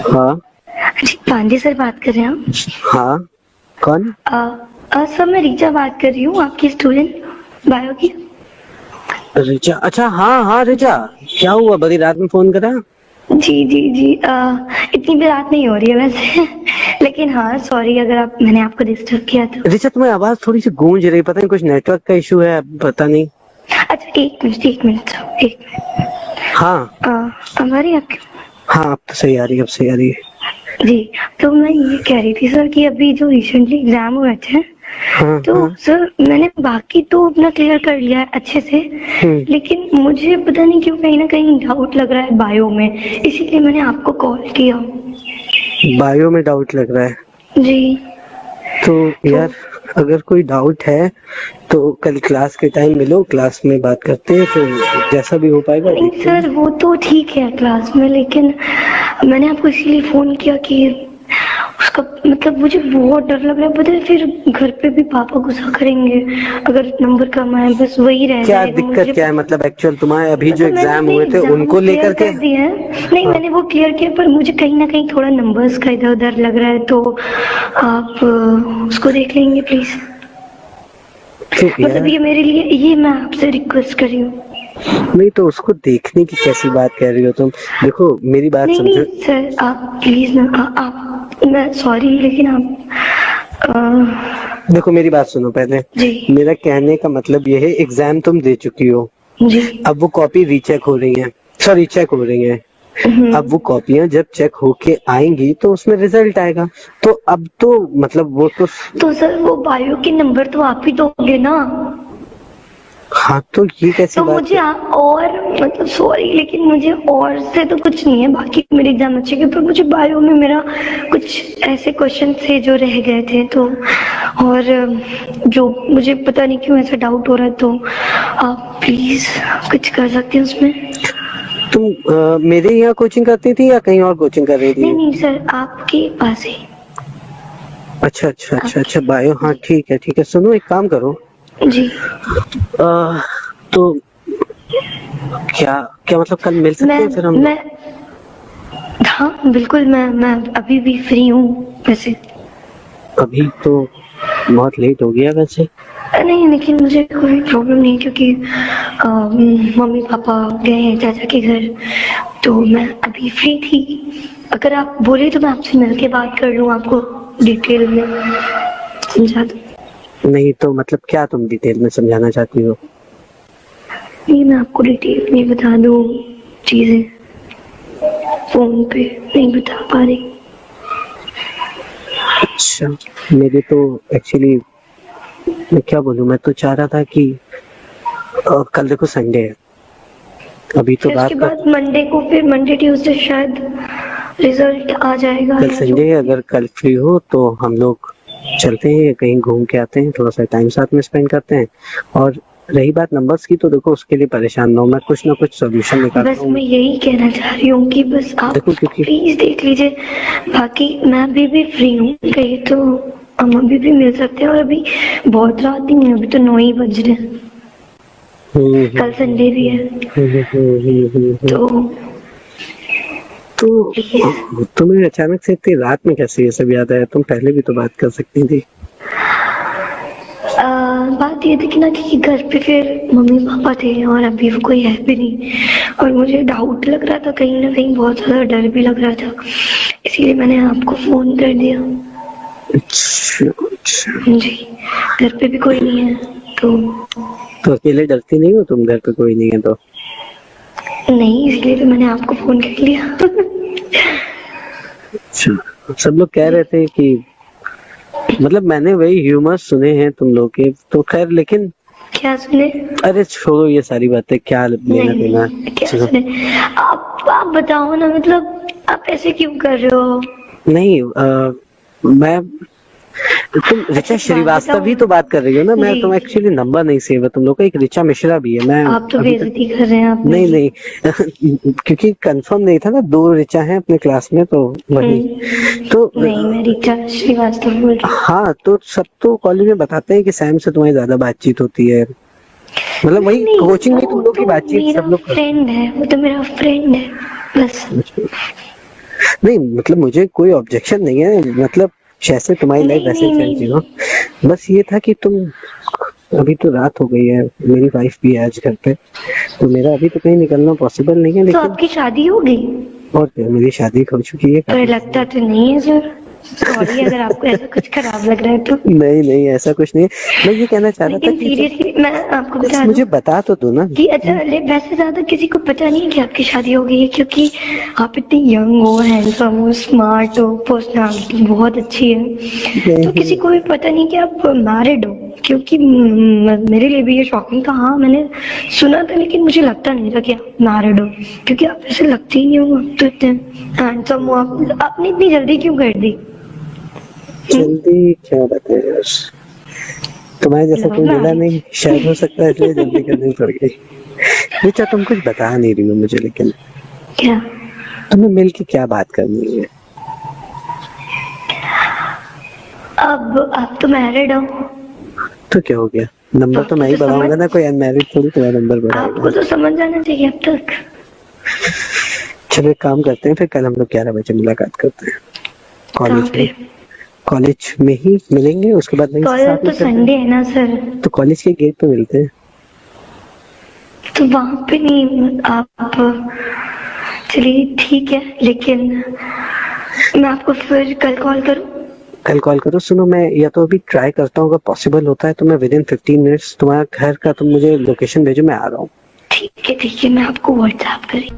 हाँ जी पांडे सर बात कर रहे हैं आप? हाँ, कौन? सर मैं रीचा बात कर रही हूँ, आपकी स्टूडेंट बायो की। रिचा? अच्छा हाँ हाँ रिचा, क्या हुआ, बड़ी रात में फोन करा? जी जी जी, इतनी भी रात नहीं हो रही है वैसे लेकिन हाँ सॉरी अगर मैंने आपको डिस्टर्ब किया तो। रिचा तुम्हारी आवाज थोड़ी सी गूंज रही, पता नहीं कुछ नेटवर्क का इशू है, पता नहीं। अच्छा एक मिनट एक मिनट एक मिनट। हाँ हमारी आपकी। हाँ, अब तो सही आ रही है, अब सही आ रही है। जी तो मैं ये कह रही थी सर कि अभी जो रिसेंटली एग्जाम हुए थे हाँ तो हाँ। सर मैंने बाकी तो अपना क्लियर कर लिया है अच्छे से, लेकिन मुझे पता नहीं क्यों कहीं ना कहीं डाउट लग रहा है बायो में, इसीलिए मैंने आपको कॉल किया। बायो में डाउट लग रहा है? जी तो यार अगर कोई डाउट है तो कल क्लास के टाइम मिलो, क्लास में बात करते हैं, फिर जैसा भी हो पाएगा नहीं देखते हैं। सर वो तो ठीक है क्लास में, लेकिन मैंने आपको इसीलिए फोन किया कि उसका मतलब मुझे बहुत डर लग रहा है, पता है फिर घर पे भी पापा गुस्सा करेंगे अगर नंबर कम आए, बस वही रह क्या जाएगा दिक्कत मुझे। क्या है, मतलब एक्चुअल तुम्हारे अभी जो मतलब मैंने एग्जाम अपने हुए थे एग्जाम उनको क्लियर लेकर के? कर दिए हैं, नहीं हाँ। मैंने वो क्लियर किया, पर मुझे कहीं ना कहीं थोड़ा नंबर्स का इधर उधर लग रहा है, तो आप उसको देख लेंगे प्लीज। तो मतलब यार ये मेरे लिए, ये मैं आपसे रिक्वेस्ट कर रही हूँ। नहीं तो उसको देखने की कैसी बात कह रही हो तुम? देखो मेरी बात नहीं समझो। नहीं सर आप प्लीज ना, आप मैं सॉरी लेकिन आप देखो मेरी बात सुनो पहले। जी मेरा कहने का मतलब ये है, एग्जाम तुम दे चुकी हो, जी। अब वो कॉपी रीचेक हो रही है, सॉरी चेक हो रही है। अब वो कॉपियां जब चेक होके आएंगी तो उसमें रिजल्ट आएगा, तो अब तो मतलब वो तो सर वो बायो के नंबर तो आप ही दोगे ना? हाँ तो ये कैसी तो बात मुझे है? और मतलब सॉरी लेकिन मुझे और से तो कुछ नहीं है, बाकी मेरे एग्जाम अच्छे गए, पर मुझे बायो में मेरा कुछ ऐसे क्वेश्चन थे जो रह गए थे, तो और जो मुझे पता नहीं क्यों ऐसा डाउट हो रहा है, तो आप प्लीज कुछ कर सकते हैं उसमें? तुम मेरे यहाँ कोचिंग करती थी या कहीं और कोचिंग कर रही नहीं थी? नहीं सर आपके पास ही। अच्छा अच्छा अच्छा आपके अच्छा, बायो, हाँ ठीक है ठीक है। सुनो एक काम करो, जी। तो क्या क्या मतलब कल मिल सकते हैं फिर हम मैं लोग? हाँ बिल्कुल, मैं अभी भी फ्री हूँ वैसे। अभी तो बहुत लेट हो गया वैसे। नहीं लेकिन मुझे कोई प्रॉब्लम नहीं, क्योंकि मम्मी पापा गए हैं चाचा के घर, तो मैं अभी फ्री थी। अगर आप बोले तो मैं आपसे मिलके बात कर लूँ, आपको डिटेल में समझा दूँ। नहीं तो मतलब क्या तुम डिटेल में समझाना चाहती हो? नहीं मैं आपको डिटेल में बता दूँ चीजें, फोन पे नहीं बता पा रही। अच्छा, मेरे तो एक्चुअली मैं क्या बोलूं, मैं तो चाह रहा था कि कल देखो संडे है, अभी तो फिर उसके रात का। बाद मंडे को, फिर मंडे ट्यूसडे शायद रिजल्ट आ जाएगा कल या जो। संडे है, अगर कल फ्री हो तो हम लोग चलते हैं, कहीं घूम के आते हैं, थोड़ा सा टाइम साथ में स्पेंड करते हैं। और रही बात नंबर्स की, तो देखो उसके लिए परेशान ना हो, मैं कुछ ना कुछ सोल्यूशन निकालता बस हूँ। मैं यही कहना चाह रही हूँ कि बस आप देखो क्योंकि प्लीज देख लीजिए, बाकी मैं अभी भी फ्री हूँ, कहीं तो हम अभी भी मिल सकते हैं, और अभी बहुत रात नहीं है, अभी तो 9 ही बज रहे हैं, कल संडे भी है, तो तुम्हें अचानक से इतनी रात में कैसे ये सब याद आया? तुम पहले भी तो बात कर सकती थी। बात ये थी कि ना कि घर पे फिर मम्मी पापा थे और अभी वो कोई है भी नहीं, और मुझे डाउट लग रहा था, कहीं ना कहीं बहुत ज्यादा डर भी लग रहा था, इसीलिए मैंने आपको फोन कर दिया। अच्छा जी घर पे भी कोई नहीं है तो अकेले डरती नहीं हो तुम, घर पे कोई नहीं है तो? नहीं, इसलिए तो मैंने आपको फोन कर लिया अच्छा, सब लोग कह रहे थे कि मतलब मैंने वही ह्यूमर सुने हैं तुम लोग के, तो खैर लेकिन क्या सुने? अरे छोड़ो ये सारी बातें, क्या लेना देना। नहीं क्या सुने? आप बताओ ना, मतलब आप ऐसे क्यों कर रहे हो? नहीं मैं तुम रिचा श्रीवास्तव ही तो बात कर रही हो ना? मैं तुम एक्चुअली नंबर नहीं सेव है तुम लोग का, एक रिचा मिश्रा भी है। मैं आप तो बेइज्जती कर रहे हैं आप। नहीं नहीं क्योंकि कंफर्म नहीं था ना, 2 रिचा हैं अपने क्लास में, तो वही तो नहीं मैं रिचा श्रीवास्तव बोल रही हूँ। हाँ तो सब तो कॉलेज में बताते हैं कि सैम से तुम्हारी ज्यादा बातचीत होती है, मतलब वही कोचिंग में तुम लोग की बातचीत सब लोग फ्रेंड है, वो तो मेरा फ्रेंड है बस। नहीं मतलब मुझे कोई ऑब्जेक्शन नहीं है, मतलब जैसे तुम्हारी लाइफ नहीं वैसे नहीं चल नहीं रही हो। बस ये था कि तुम, अभी तो रात हो गई है, मेरी वाइफ भी है आज घर पे, तो मेरा अभी तो कहीं निकलना पॉसिबल नहीं है, तो लेकिन आपकी शादी हो गई? और क्या, मेरी शादी हो चुकी है पर काफी। लगता तो नहीं है सर, सॉरी अगर आपको ऐसा कुछ खराब लग रहा है तो। नहीं नहीं ऐसा कुछ नहीं है, मैं ये कहना चाह रहा था लेकिन कि सीरियसली मैं आपको बस बता मुझे दूं बता तो दो ना। कि अच्छा वैसे ज्यादा किसी को पता नहीं है कि आपकी शादी हो गई है, क्योंकि आप इतने यंग हो, हैंडसम हो, स्मार्ट हो, पर्सनालिटी बहुत अच्छी है, तो किसी को भी पता नहीं कि आप मैरिड हो। क्योंकि मेरे लिए भी ये शॉकिंग था। हाँ मैंने सुना था लेकिन मुझे लगता नहीं था कि आप मैरिड हो, क्योंकि आप ऐसे लगते ही नहीं हो, आप तो इतने हैंडसम हो। आपने इतनी जल्दी क्यों कर दी? जल्दी क्या बताए यार, तुम्हारे जैसा लव कोई मिला मैरिज। नहीं, शायद हो सकता है इसलिए जल्दी करनी पड़ गई। रिचा तुम कुछ बता नहीं रही हो मुझे, लेकिन क्या? तुम्हें मिल के क्या बात करनी है? अब आप तो मैरिड हो, तो क्या हो गया, नंबर तो मैं ही बढ़ाऊंगा ना, कोई अनमैरिड थोड़ी तुम्हारा नंबर आपको बढ़ाएगा। तो समझ जाना चाहिए अब तक। चलो एक काम करते हैं, फिर कल हम लोग 11 बजे मुलाकात करते हैं कहाँ कॉलेज पे? में। कॉलेज में ही मिलेंगे, उसके बाद वहीं से कल साथ तो में चलते संडे हैं। है ना सर, तो कॉलेज के गेट पे मिलते हैं। तो वहां पे नहीं आप? चलिए ठीक है, लेकिन मैं आपको फिर कल कॉल करूं? कल कॉल करो। सुनो मैं या तो अभी ट्राई करता हूँ, अगर पॉसिबल होता है तो मैं विद इन 15 मिनट्स तुम्हारा घर का तुम मुझे लोकेशन भेजो, मैं आ रहा हूँ। ठीक है मैं आपको व्हाट्सएप करें।